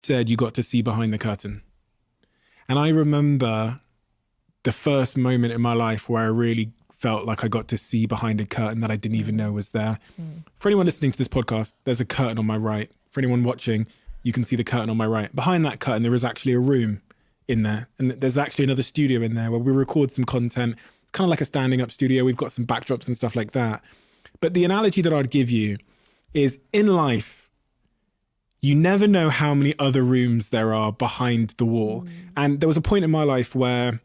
said you got to see behind the curtain. And I remember the first moment in my life where I really felt like I got to see behind a curtain that I didn't even know was there. For anyone listening to this podcast, there's a curtain on my right. For anyone watching, you can see the curtain on my right. Behind that curtain, there is actually a room in there. And there's actually another studio in there where we record some content. It's kind of like a standing up studio. We've got some backdrops and stuff like that. But the analogy that I'd give you is in life, you never know how many other rooms there are behind the wall. And there was a point in my life where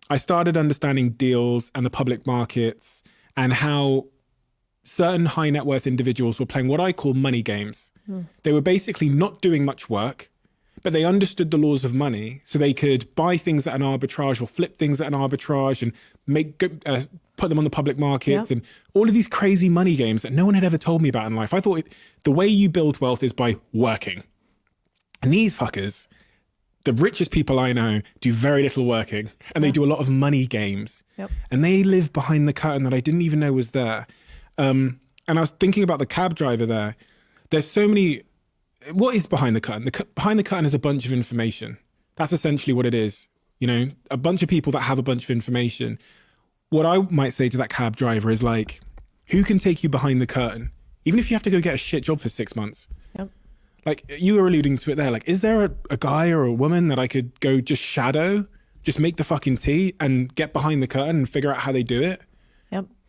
I started understanding deals and the public markets and how certain high net worth individuals were playing what I call money games. They were basically not doing much work, but they understood the laws of money. So they could buy things at an arbitrage or flip things at an arbitrage and put them on the public markets and all of these crazy money games that no one had ever told me about in life. I thought the way you build wealth is by working. And these fuckers, the richest people I know, do very little working and they do a lot of money games. And they live behind the curtain that I didn't even know was there. And I was thinking about the cab driver there. There's so many, what is behind the curtain? Behind the curtain is a bunch of information. That's essentially what it is. You know, a bunch of people that have a bunch of information. What I might say to that cab driver is like, who can take you behind the curtain? Even if you have to go get a shit job for 6 months. Like you were alluding to it there, like, is there a guy or a woman that I could go just shadow, just make the fucking tea and get behind the curtain and figure out how they do it?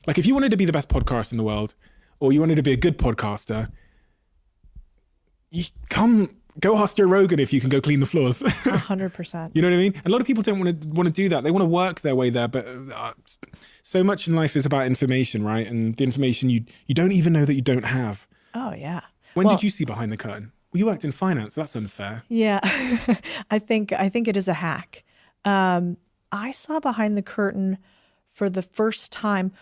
Like if you wanted to be the best podcaster in the world or you wanted to be a good podcaster, you go ask Joe Rogan if you can go clean the floors. 100%. You know what I mean? A lot of people don't want to do that. They want to work their way there, but so much in life is about information, right? And the information you don't even know that you don't have. Oh yeah. When did you see behind the curtain? Well, you worked in finance. That's unfair. Yeah, I think it is a hack. I saw behind the curtain for the first time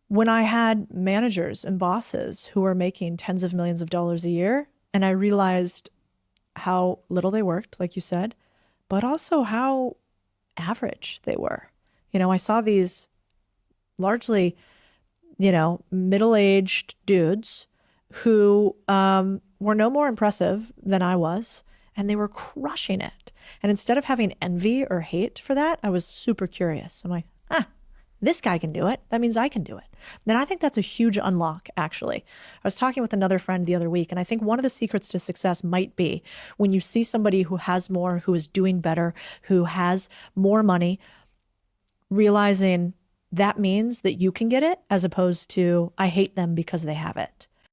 when I had managers and bosses who were making tens of millions of dollars a year. And I realized how little they worked, like you said, but also how average they were. You know, I saw these largely, middle-aged dudes who were no more impressive than I was, and they were crushing it. And instead of having envy or hate for that, I was super curious. I'm like, this guy can do it. That means I can do it. And I think that's a huge unlock, actually. I was talking with another friend the other week, and I think one of the secrets to success might be when you see somebody who has more, who is doing better, who has more money, realizing that means that you can get it, as opposed to, I hate them because they have it.